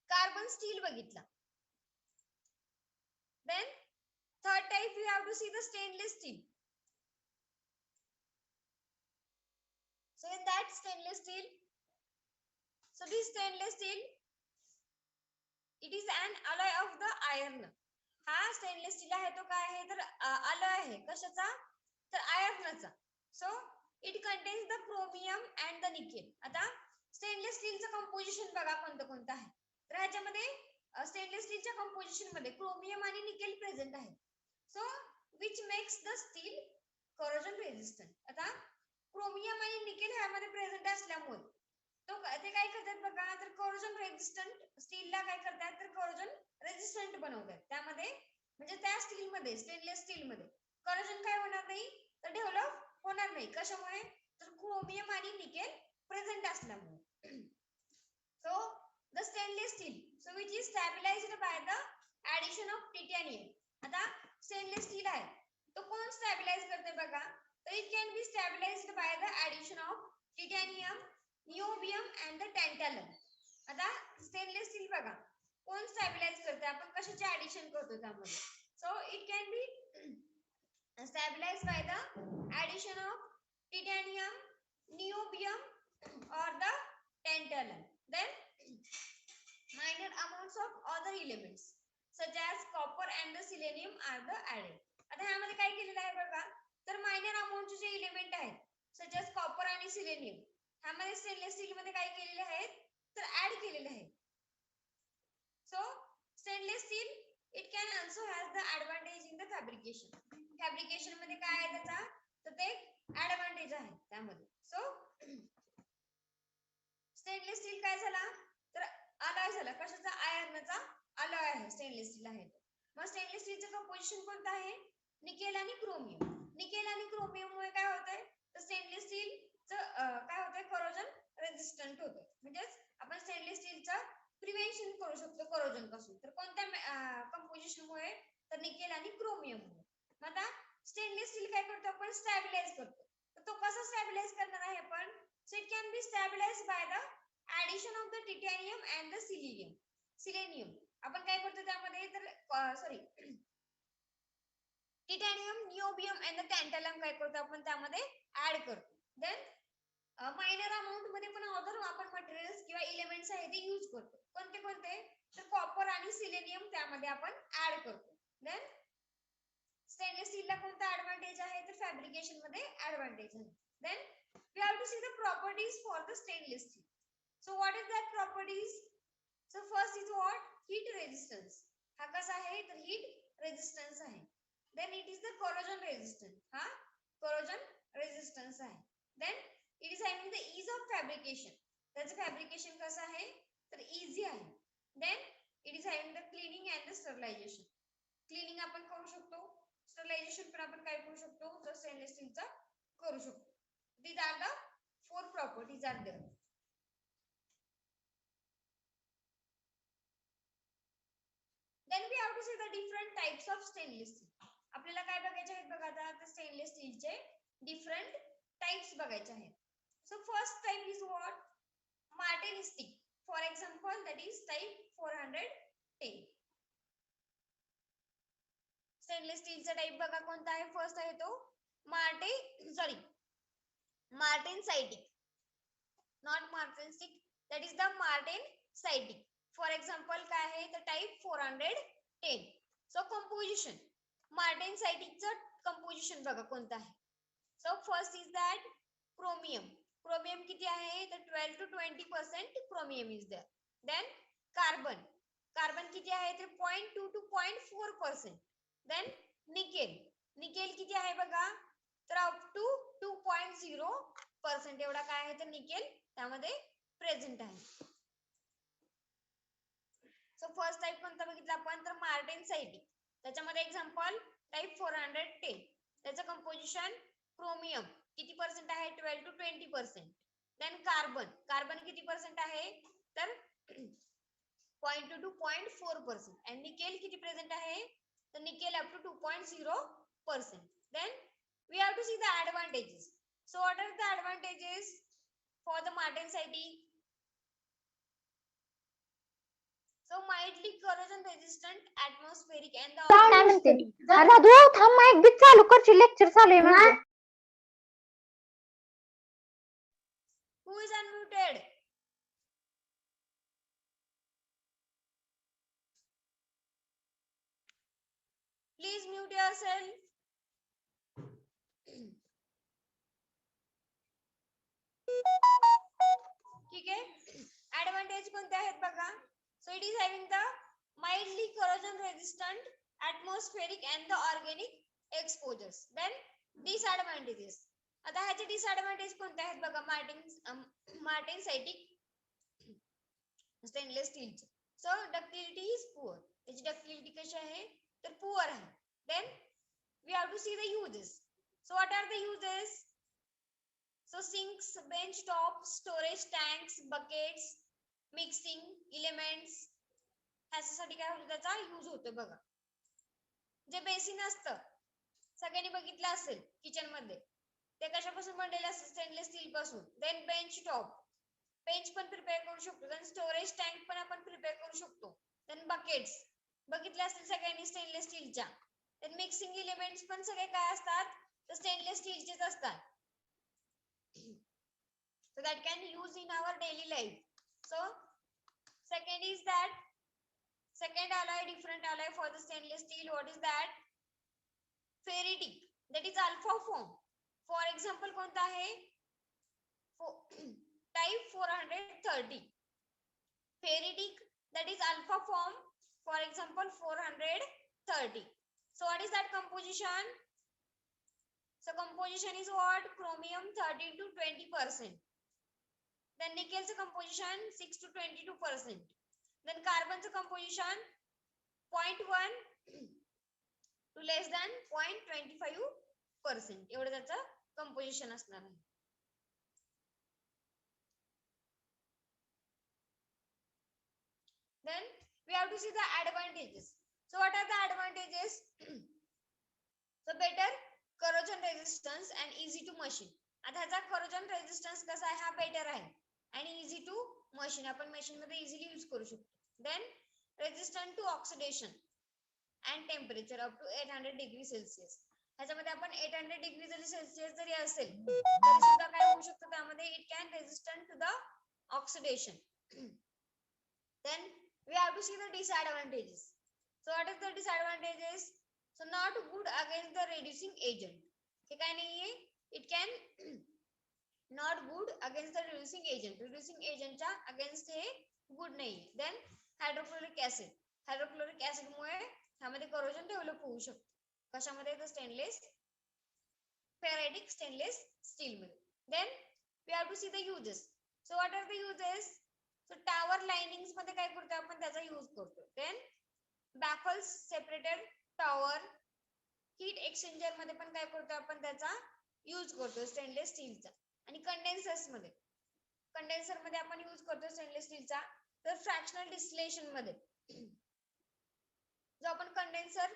कार्बन स्टील बघितला. Then third type we have to see the stainless steel. So in that stainless steel so this stainless steel it is an alloy of the iron. हा stainless steel आहे तो काय आहे तर alloy आहे कशाचा तर आयर्नचा. So it contains the chromium and the nickel. आता स्टेनलेस स्टीलचं कंपोजिशन बघा कोणतं कोणतं आहे तर ह्याच्यामध्ये स्टेनलेस स्टीलच्या कंपोजिशन मध्ये क्रोमियम आणि निकेल प्रेझेंट आहे. So which makes the steel corrosion resistant. आता क्रोमियम आणि निकेल ह्यामध्ये प्रेझेंट असल्यामुळे ते काय करतात बघा, तर करोजन रेझिस्टंट स्टीलला काय करतात, तर करोजन रेझिस्टंट बनवतात. त्यामध्ये म्हणजे त्या स्टील मध्ये, स्टेनलेस स्टील मध्ये करोजन काय होणार नाही, तर डेव्हलप होणार नाही. कशामुळे, तर क्रोमियम आणि निकेल प्रेझेंट असल्यामुळे. So the stainless steel, so which is stabilized by the addition of titanium. आता stainless steel आहे, तो कोण स्टॅबिलाइज करते बघा, तर it can be stabilized by the addition of titanium, niobium and the tantalum. आता stainless steel बघा कोण स्टॅबिलाइज करते, आपण कशाचे ऍडिशन करतो त्यामध्ये. So it can be stabilized by the addition of titanium, niobium or the tantalum. Then minor amounts of other elements such as copper and the selenium are the added. आता ह्यामध्ये काय केलेलं आहे बघा, तर मायनर अमाउंटचे जे एलिमेंट आहेत such as copper आणि selenium ह्यामध्ये स्टेनलेस स्टील मध्ये काय केलेले आहेत, तर ऍड केलेले आहेत. So stainless steel it can also has the advantage in the fabrication. Fabrication मध्ये काय आहे त्याचा, तर ते ऍडव्हान्टेज आहे त्यामध्ये. सो स्टेनलेस स्टील काय झाला, तर अलॉय झाला. कशाचा, आयर्नचा अलॉय आहे स्टेनलेस स्टील आहे. मग स्टेनलेस स्टीलचं कंपोजिशन कोणतं आहे, निकेल आणि क्रोमियम. निकेल आणि क्रोमियम मुळे काय होतंय, तर स्टेनलेस स्टीलचं काय होतंय, करोजन रेझिस्टंट होतं. म्हणजे आपण स्टेनलेस स्टीलचं प्रिव्हेन्शन करू शकतो करोजन पासून. तर कोणत्या कंपोजिशन मुळे, तर निकेल आणि क्रोमियम मुळे. मग आता स्टेनलेस स्टील काय करतो आपण, स्टॅबिलाइज करतो. तर तो कसा स्टॅबिलाइज करणार आहे आपण, so it can be stabilized by the addition of the titanium and the selenium. आपण काय करतो त्यामध्ये, तर sorry titanium, niobium and the tantalum काय करतो आपण त्यामध्ये ऍड करतो. देन मायनर अमाउंट मध्ये पण अदर आपण मटेरियल्स किंवा एलिमेंट्स आहेत ते यूज करतो. कोणते कोणते, तर कॉपर आणि सिलेनियम त्यामध्ये आपण ऍड करतो. देन स्टेनलेस स्टीलला कोणता ऍडव्हान्टेज आहे, तर फॅब्रिकेशन मध्ये ऍडव्हान्टेज आहे. Then we have to see the properties for the stainless steel. So what is that properties? So first is what, heat resistance. हा कसा आहे, तर heat resistance आहे. Then it is the corrosion resistance. हा corrosion resistance आहे. Then it is having the ease of fabrication. त्याचं fabrication कसं आहे, तर इझी आहे. Then it is having the cleaning and the sterilization. Cleaning आपण करू शकतो, स्टरलायझेशन पण आपण काय करू शकतो, तर स्टेनलेस स्टीलचा करू शकतो. These are the 4 properties are there. Then we have to see the different types of stainless steel. आपल्याला काय बघायचे आहेत बघा, आता स्टेनलेस स्टीलचे डिफरंट टाइप्स बघायचे आहेत. So first type is what, martensitic. For example, that is type 410. Stainless स्टीलचा टाइप बघा कोणता आहे, फर्स्ट आहे तो martensitic, not martensitic, that is the martensitic. For example काय आहे, तर टाइप 410. So composition, martensitic चं composition बघा कोणतं आहे. So first is that chromium. Chromium किती आहे, तर 12 to 20% chromium is there. Then carbon. Carbon किती आहे, तर 0.2 to 0.4%. Then nickel. Nickel किती आहे बघा, तर अप टू 2.0% एवढा काय आहे, तर निकेल त्यामध्ये प्रेझेंट आहे. सो फर्स्ट टाइप कोणता बघितला आपण, तर मार्टेनसाइटिक. त्याच्यामध्ये एक्झाम्पल टाइप 410. त्याचं कंपोजिशन क्रोमियम किती पर्सेंट आहे, 12 to 20%. देन कार्बन किती पर्सेंट आहे, तर 0.2 to 0.4%. आणि निकेल किती प्रेझेंट आहे, तर nickel up to 2.0%. Then we have to see the advantages. So what are the advantages for the martensitic? So mildly corrosion resistant, atmospheric and the काय म्हणते, राधू थांब, माईक बी चालू करची, लेक्चर चालू आहे म्हणजे. who is unmuted? Please mute yourself. ठीक आहे, ऍडव्हान्टेज कोणते आहेत बघा. So it is having the resistant atmospheric and the organic exposures. Then disadvantages. आता ह्याचे डिसएडव्हान्टेज कोणते आहेत बघा. मार्टेनसाइटिक स्टेनलेस स्टीलचे. So ductility is poor. त्याची डक्टिलिटी कशी आहे तर पुअर आहे. Then we have to see the uses. So what are the uses. So sinks, bench top, storage tanks, buckets, mixing elements ह्याच्यासाठी काय होतं त्याचा यूज होतो बघा. जे बेसिन असतं सगळ्यांनी बघितलं असेल किचन मध्ये ते कशापासून बनलेलं असतं स्टेनलेस स्टील पासून. देन बेंच टॉप बेंच पण प्रिपेअर करू शकतो. देन स्टोरेज टँक पण आपण प्रिपेअर करू शकतो. देन बकेट्स बघितले असतील सगळ्यांनी स्टेनलेस स्टीलच्या. देन मिक्सिंग एलिमेंट्स पण सगळे काय असतात तर स्टेनलेस स्टीलचेच असतात. so that can use in our daily life. So second is that second alloy, different alloy for the stainless steel. What is that? Ferritic, that is alpha form. For example कोणता आहे type 430. Ferritic, that is alpha form. For example 430. So what is that composition? So composition is what? Chromium 13 to 20%. Then nickel's composition 6 to 22%. Then carbon's composition 0.1 to less than 0.25%. एवढं त्याचं composition असणार आहे. Then we have to see the advantages. So what are the advantages? So better corrosion resistance and easy to machine. आता ह्याचा corrosion resistance कसा आहे हा better आहे आणि easy to machine. आपण machine मध्ये easily use करू शकतो. Then resistant to oxidation and temperature up to 800 degree Celsius. ह्याच्यामध्ये आपण 800 degree जरी Celsius जरी असेल तरी सुद्धा काय होऊ शकतं त्यामध्ये it can resistant to the oxidation. Then we have to see the disadvantages. So what is the disadvantages? So not good against the reducing agent. हे काय नाहीये it can not good against the reducing agent. Reducing agent च्या against हे good नाहीये. Then hydrochloric acid. Hydrochloric acid मुळे ह्यामध्ये corrosion develop होऊ शकतो. कशामध्ये तर stainless ferritic stainless steel मध्ये. Then we have to see the uses. So what are the uses? So tower linings मध्ये काय करतो आपण त्याचा यूज करतो. Then baffles separated tower, heat exchanger मध्ये पण काय करतो आपण त्याचा यूज करतो स्टेनलेस स्टीलचा. आणि कंडेन्सर्स मध्ये आपण यूज करतो स्टेनलेस स्टीलचा. तर फ्रॅक्शनल डिस्टिलेशन मध्ये जो आपण कंडेन्सर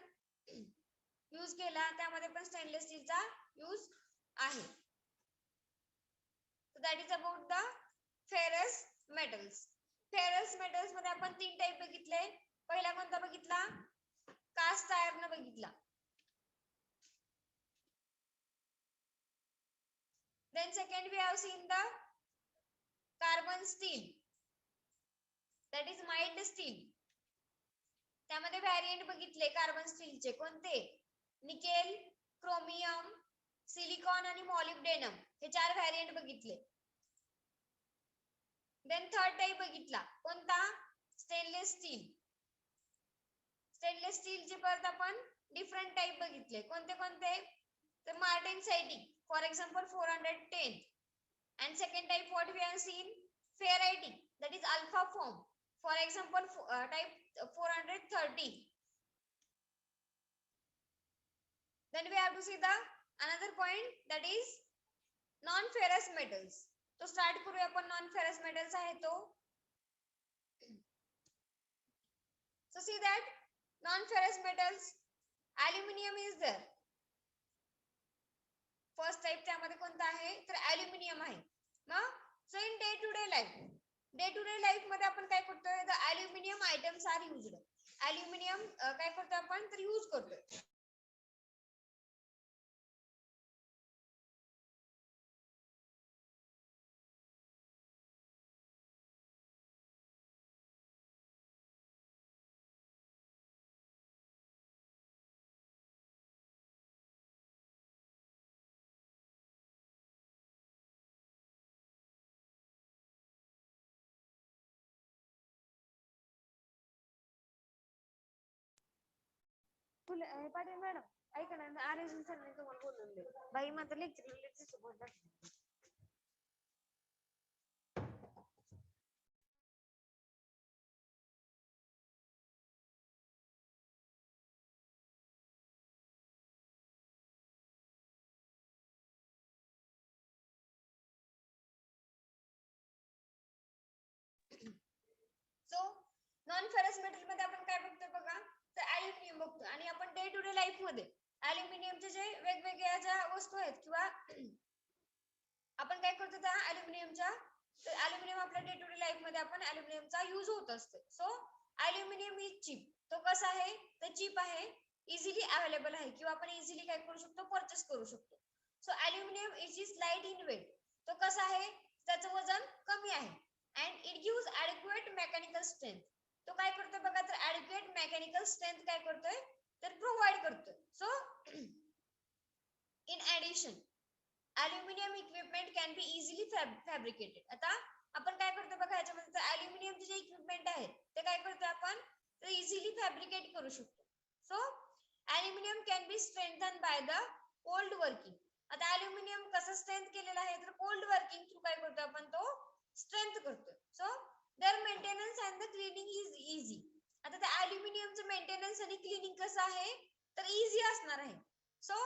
यूज केला त्यामध्ये पण स्टेनलेस स्टीलचा यूज आहे. So that is about the ferrous metals. Ferrous metals मध्ये आपण तीन टाइप बघितले. पहिला कोणता बघितला कास्ट आयर्न बघितला. Then second we have seen the carbon steel, that is mild steel. त्यामध्ये व्हॅरियंट बघितले कार्बन स्टीलचे कोणते निकेल, क्रोमियम, सिलिकॉन आणि मॉलिब्डेनम हे चार व्हॅरियंट बघितले. देन थर्ड टाइप बघितला कोणता स्टेनलेस स्टील. स्टेनलेस स्टीलचे परत आपण डिफरंट टाइप बघितले कोणते कोणते तर मार्टेनसाइटिक for example 410. and second type what we have seen ferritic, that is alpha form, for example type 430. Then we have to see the another point, that is non ferrous metals. तो start करूया आपण non ferrous metals आहे तो. So see that non ferrous metals, aluminum is there. First type त्यामध्ये कोणता आहे तर aluminium आहे. मग so in day to day life मध्ये आपण काय करतोय the aluminium items are used. Aluminium काय करतो आपण तर यूज करतोय. तुला पाटील मॅडम ऐका ना आर्यन सरांनी तुम्हाला बोलवले बाई माझं लेक्चर बोलतात सो नॉन फेरस मेटल मध्ये आपण काय बघतो बघा तर ॲल्युमिनियम बघतो आणि आपण डे टू डे लाईफ मध्ये ॲल्युमिनियमचे जे वेगवेगळ्या ज्या वस्तू आहेत किंवा आपण काय करतो त्या ॲल्युमिनियमच्या तर ॲल्युमिनियम आपल्या डे टू डे लाईफ मध्ये आपण ॲल्युमिनियमचा यूज होत असतो सो ॲल्युमिनियम इज चीप तो कसा आहे तर चीप आहे इझिली अवेलेबल आहे किंवा आपण इझिली काय करू शकतो परचेस करू शकतो so aluminium is light in weight तो कसा आहे त्याचं वजन कमी आहे and it gives adequate mechanical strength तो काय करतो बघा तर adequate mechanical strength काय करतोय तर प्रोव्हाइड करतोय so in addition aluminum equipment can be easily fabricated आता आपण काय करतो बघा याच्यामध्ये तर aluminum जे इक्विपमेंट आहेत ते काय करतो आपण तर इझिली फॅब्रिकेट करू शकतो so aluminum can be strengthened by the cold working आता aluminum कसं स्ट्रेंथ केलेलं आहे तर कोल्ड वर्किंग थ्रू काय करतो आपण तो स्ट्रेंथ करतो so there maintenance and the cleaning is easy आता त्या अॅल्युमिनियमचं मेंटेनन्स आणि क्लिनिंग कसं आहे तर इझी असणार आहे so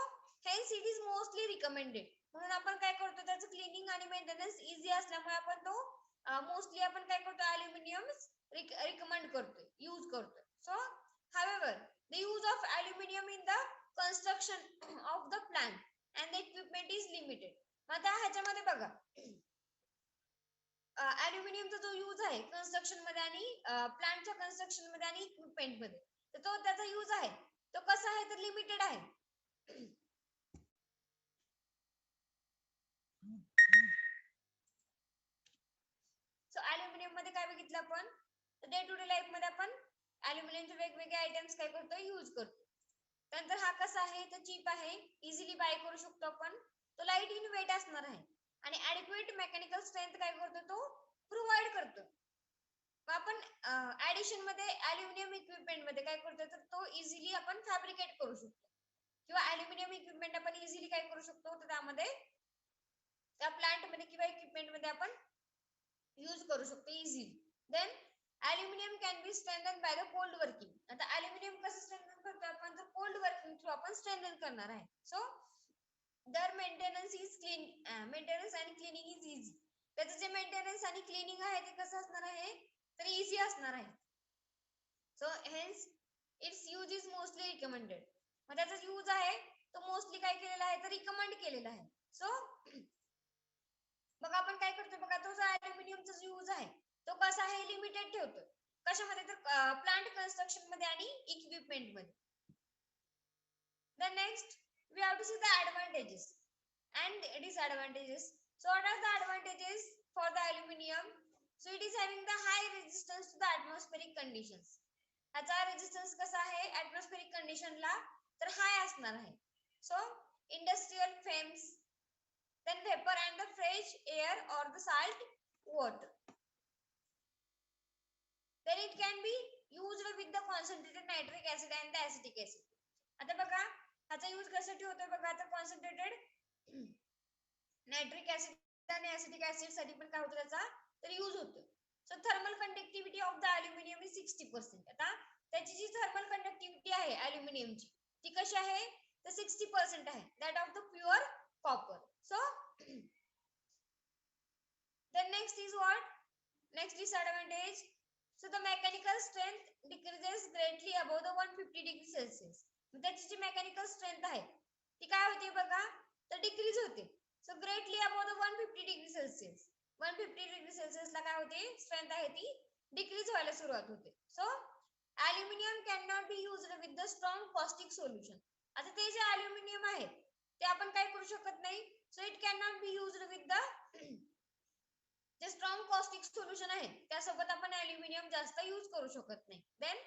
hence it is mostly recommended म्हणून आपण काय करतो त्याचं क्लिनिंग आणि मेंटेनन्स इझी असल्यामुळे आपण तो मोस्टली आपण काय करतो अॅल्युमिनियम रिकमेंड करतो यूज करतो so however the use of aluminum in the construction of the plant and the equipment is limited आता ह्याच्यामध्ये बघा अॅल्युमिनियमचा जो यूज आहे कन्स्ट्रक्शन मध्ये आणि प्लांटच्या कन्स्ट्रक्शन मध्ये आणि इक्विपमेंट मध्ये तर तो त्याचा यूज आहे तो कसा आहे तर लिमिटेड आहे सो अॅल्युमिनियम मध्ये काय बघितलं आपण डे टू डे लाईफ मध्ये आपण अॅल्युमिनियमचे वेगवेगळे आयटम्स काय करतो यूज करतो त्यानंतर हा कसा आहे तर चीप आहे इझिली बाय करू शकतो आपण तो लाईट इन वेट असणार आहे आणि ॲडिक्वेट मेकॅनिकल स्ट्रेंथ काय करतो तो प्रोव्हाइड करतो आपण ऍडिशन मध्ये अॅल्युमिनियम इक्विपमेंट मध्ये काय करतो तर तो इझिली आपण फॅब्रिकेट करू शकतो किंवा अॅल्युमिनियम इक्विपमेंट आपण इझिली काय करू शकतो तर त्यामध्ये त्या प्लांट मध्ये किंवा इक्विपमेंट मध्ये आपण यूज करू शकतो easily then aluminium can be strengthen by the cold working आता अॅल्युमिनियम कसं स्ट्रेंथन करतो आपण तर कोल्ड वर्किंग थ्रू आपण स्ट्रेंथन करणार आहे so their maintenance is maintenance आणि क्लिनिंग इज इझी त्याचं जे मेंटेनन्स आणि क्लिनिंग आहे ते कसं असणार आहे तर इझी असणार आहे so hence its use is mostly recommended मग त्याचा यूज आहे तो मोस्टली काय केलेला आहे तर रिकमेंड केलेला आहे सो बघा आपण काय करतो बघा तो जो अॅल्युमिनियमचा जो यूज आहे तो कसा आहे लिमिटेड ठेवतो कशामध्ये तर प्लांट कन्स्ट्रक्शन मध्ये आणि इक्विपमेंट मध्ये then next we have to see the advantages and disadvantages so what are the advantages for the aluminum so it is having the high resistance to the atmospheric conditions ह्याचा resistance कसा आहे atmospheric condition ला तर हाय असणार आहे so industrial flames then vapor and the fresh air or the salt water then it can be used with the concentrated nitric acid and the acetic acid आता बघा ह्याचा यूज कशासाठी होतोय बघा तर कॉन्सन्ट्रेटेड नायट्रिक ऍसिड आणि acetic acid साठी पण काय होतं त्याचा तर यूज होतो so thermal conductivity of the aluminium is 60% आता त्याची जी थर्मल कंडक्टिव्हिटी आहे अॅल्युमिनियमची ती कशी आहे तर 60% आहे that of the pure copper so then next is what next disadvantage so the mechanical strength decreases greatly above the 150 degree celsius त्याची जी mechanical strength आहे ती काय होते बघा तर डिक्रीज होते so greatly above the 150 degree Celsius 150 degree Celsius ला काय होते स्ट्रेंथ आहे ती डिक्रीज व्हायला सुरुवात होते so aluminium can not be used with the strong caustic solution आता ते जे अॅल्युमिनियम आहे ते आपण काय करू शकत नाही so it can not be used with the जे स्ट्रॉंग कॉस्टिक सोल्युशन आहे त्यासोबत आपण अॅल्युमिनियम जास्त यूज करू शकत नाही then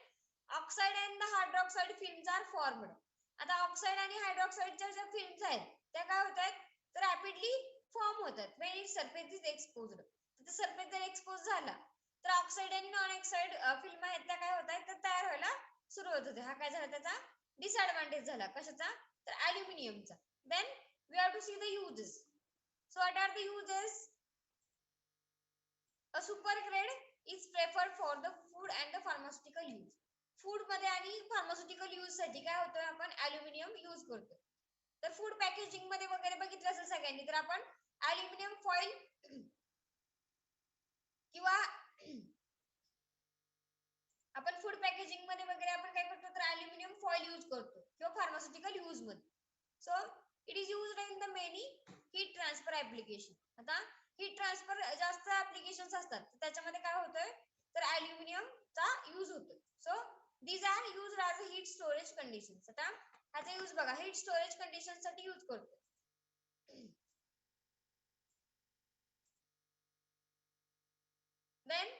oxide and the hydroxide films are formed आता ऑक्साइड आणि हायड्रॉक्साइडच्या ज्या फिल्म्स आहेत त्या काय होत आहेत तर रॅपिडली फॉर्म होतात when it surface is exposed तर सरफेस जर एक्सपोज झाला तर ऑक्साइड आणि नॉन ऑक्साइड फिल्म आहेत त्या काय होत आहेत तर तयार व्हायला सुरुवात होते हा काय झाला त्याचा डिसएडव्हान्टेज झाला कशाचा तर अल्युमिनियमचा. Then we have to see the uses. So what are the uses? A super grade is preferred for the food and the pharmaceutical use. Food मध्ये आणि फार्मास्युटिकल यूज साठी काय होतं आपण अल्युमिनियम यूज करतो. तर फूड पॅकेजिंग मध्ये वगैरे बघितलं असेल सगळ्यांनी तर आपण अल्युमिनियम फॉइल किंवा आपण फूड पॅकेजिंग मध्ये वगैरे आपण काय करतो तर अल्युमिनियम फॉइल यूज करतो किंवा फार्मास्युटिकल यूज मध्ये. So it is used in the many heat transfer application. आता हीट ट्रान्सफर जास्त ऍप्लिकेशन्स असतात त्याच्यामध्ये काय होतंय तर अल्युमिनियमचा यूज होतो. So these are used as a heat storage conditions. आता ह्याचा यूज बघा हीट स्टोरेज कंडिशन साठी यूज करतो. Then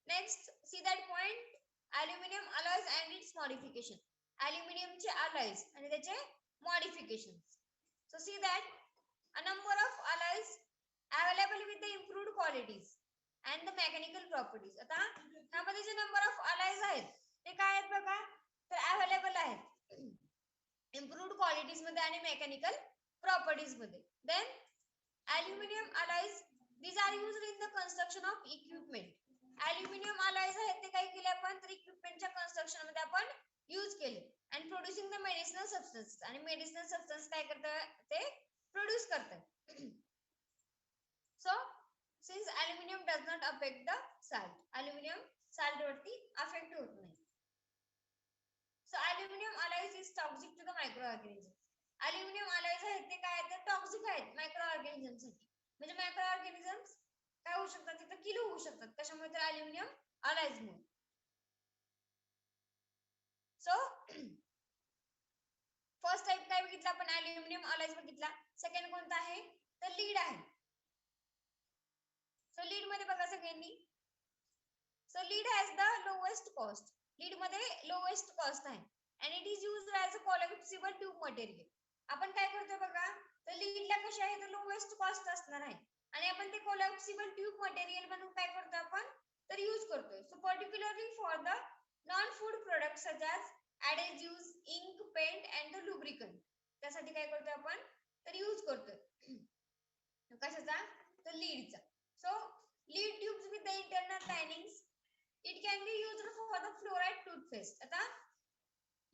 next see that point aluminum alloys and its modification. Aluminum चे alloys आणि त्याचे modifications. So see that a number of alloys available with the improved qualities and the mechanical properties. आता ह्यामध्ये जे number of alloys आहेत ते काय आहेत बघा तर available आहेत improved qualities मध्ये आणि mechanical properties मध्ये. Then aluminum alloys these are used in the construction of equipment. Aluminum alloys आहेत ते काय केले आपण तर इक्विपमेंटच्या कन्स्ट्रक्शन मध्ये आपण यूज केले and producing the medicinal substances. आणि medicinal substance काय करतात ते प्रोड्यूस करतात. So since aluminum does not affect the salt, aluminum salt वरती affect होत नाही. So aluminum alloys is toxic to the microorganisms. Aluminum alloys आहेत ते काय आहेत टॉक्सिक आहेत मायक्रोऑर्गॅनिझम साठी. म्हणजे मायक्रोऑर्गॅनिझम्स काय होऊ शकतात तिथे किल होऊ शकतात कशामुळे तर अल्युमिनियम अलॉयज मुळे. सो फर्स्ट टाइप काय बघितला आपण अल्युमिनियम अलॉयज बघितला. सेकंड कोणता आहे तर लीड आहे. सो लीड मध्ये बघा सगळ्यांनी so lead has the lowest cost. Lead मध्ये लोएस्ट कॉस्ट आहे and it is used as a collapsible tube material. आपण काय करतो बघा तर लीडला कशी आहे तर लोएस्ट कॉस्ट असणार आहे आणि आपण ते कोलॅप्सिबल ट्यूब मटेरियल म्हणून काय करतो आपण तर यूज करतोय. So particularly for the non food product such as adhesives, ink, paint and the lubricant. त्यासाठी काय करतोय आपण तर यूज करतोय कशाचा तर लीडचा. So lead tubes with the internal linings it can be used for the fluoride toothpaste. आता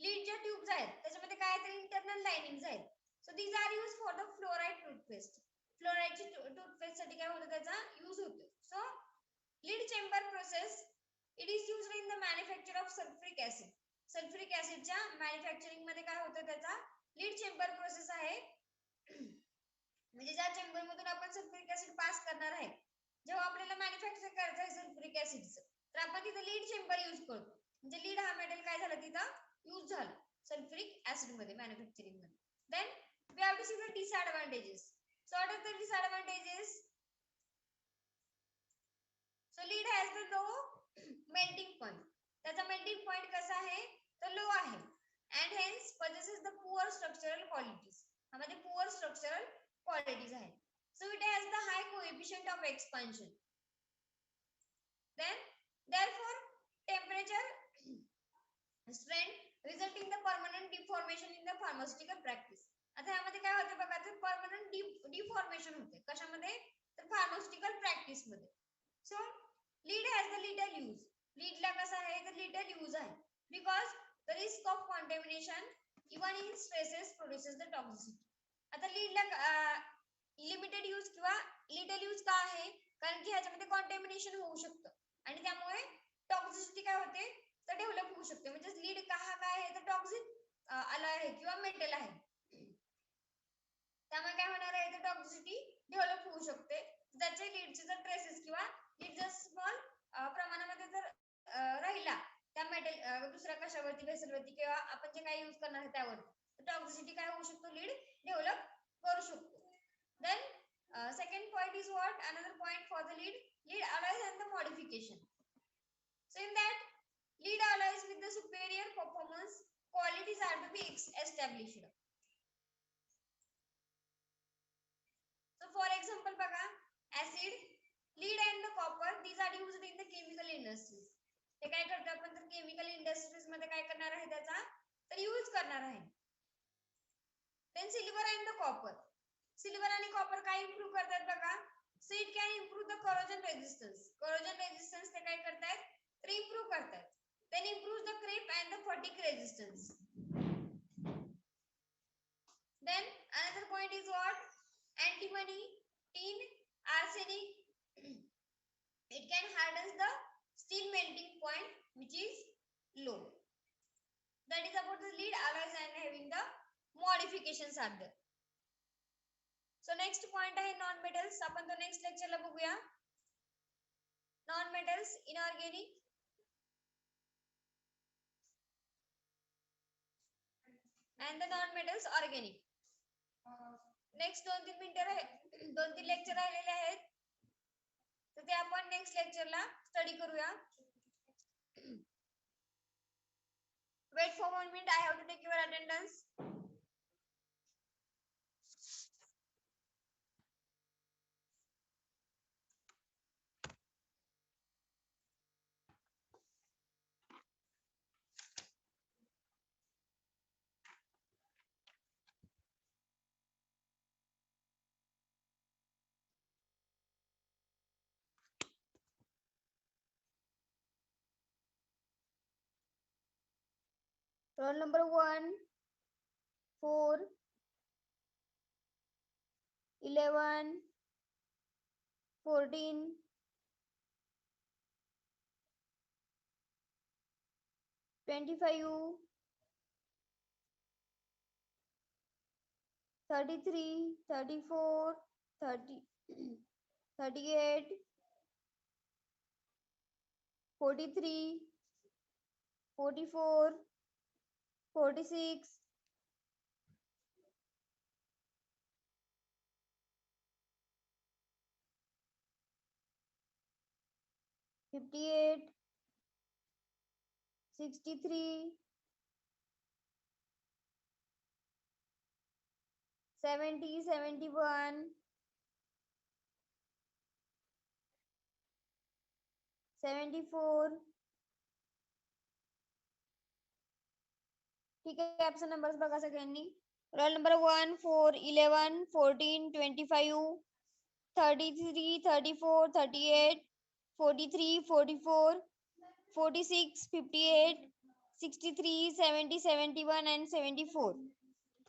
लीड ज्या ट्यूब्स आहेत त्याच्यामध्ये काय तर इंटरनल लाइनिंग्स आहेत. So these are use for the fluoride toothpaste. फ्लोराइडची टूथपेस्ट साठी काय होतं त्याचा यूज होतो. So lead chamber process it is used in the manufacture of sulphuric acid. Sulphuric ऍसिडच्या मॅन्युफॅक्चरिंग मध्ये काय होतं त्याचा लीड चेंबर प्रोसेस आहे. म्हणजे ज्या चेंबर मधून आपण सल्फ्युरिक ऍसिड पास करणार आहे जेव्हा आपल्याला मॅन्युफॅक्चर करायचं आहे सल्फ्युरिक ऍसिडचं तर आपण तिथे लीड चेंबर यूज करतो. म्हणजे लीड हा मेटल काय झाला तिथं यूज झाला सल्फ्युरिक ऍसिड मध्ये मॅन्युफॅक्चरिंग मध्ये. Then we have to see the disadvantages. So what are the disadvantages? So lead has the low melting point. त्याचा melting point कसा आहे तर लो आहे and hence possesses the poor structural qualities. ह्यामध्ये poor structural qualities आहेत. So it has the high coefficient of expansion. Then therefore temperature strength result in the permanent deformation in the pharmaceutical practice. आता यामध्ये काय होते बघा तर permanent deformation होते कशामध्ये तर फार्मास्युटिकल प्रॅक्टिस मध्ये. So lead has the little use. लीडला कसा आहे तर लिटल यूज आहे because the risk of contamination even in stresses produces the toxicity. आता लीडला लिमिटेड यूज किंवा लिटल यूज का आहे कारण की ह्याच्यामध्ये कॉन्टॅमिनेशन होऊ शकतं आणि त्यामुळे टॉक्सिसिटी काय होते तर डेव्हलप होऊ शकते. म्हणजे लीड का हा काय आहे तर टॉक्सिक अलॉय आहे किंवा मेटल आहे त्यामुळे काय होणार आहे तर टॉक्सिसिटी डेव्हलप होऊ शकते. त्याचे लीडचे जर ट्रेसेस किंवा लीड जर स्मॉल प्रमाणामध्ये जर राहिला त्या मेटल दुसऱ्या कशावरती वेसलवरती किंवा आपण जे काही यूज करणार आहे त्यावरती टॉक्सिसिटी काय होऊ शकतो लीड डेव्हलप करू शकतो. Then second point is what another point for the lead alloys and the modification. So in that lead alloys with the superior performance qualities are to be established. So for example बघा acid, lead and the copper these are used in the chemical industries. हे काय करतो आपण तर chemical industries मध्ये काय करणार आहे त्याचा तर यूज करणार then silver and the copper. Silver आणि कॉपर काय इम्प्रूव्ह करतात बघा. So it can improve the corrosion resistance. Corrosion resistance ते काय करतात तर इम्प्रूव्ह करतात. Then improve the creep and the fatigue resistance. Then another point is what? Antimony, tin, arsenic. It can harden the steel melting point which is low. That is about the lead alloys and having the modifications are there. So next point आहे non metals. आपण तो next lecture ला बघूया. Non metals inorganic and the non metals organic. Next 2-3 मिनिटं 2-3 lecture राहिलेले आहेत तर ते आपण नेक्स्ट लेक्चरला स्टडी करूया. Wait for 1 minute. I have to take your attendance. Roll number 1, 4, 11, 14, 25, 33, 34, 30, 38, 43, 44, 46, 58, 63, 70, 71, 74. ठीक आहे. ऑप्शन नंबर्स बघा सगळ्यांनी. Roll number 1, 4, 11, 14, 25, 33, 34, 38, 43, 44, 46, 58, 63, 70, 71 and 74.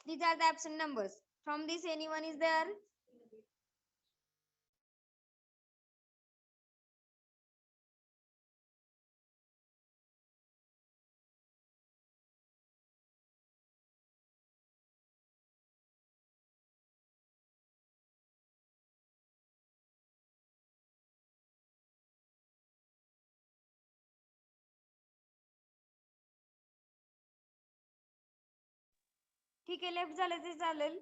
These are the absent numbers. From this anyone is there? ठीक आहे. लेफ्ट झालं ते चालेल.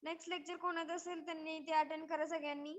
नेक्स्ट लेक्चर कोणाचं असेल त्यांनी ते अटेंड करा सगळ्यांनी.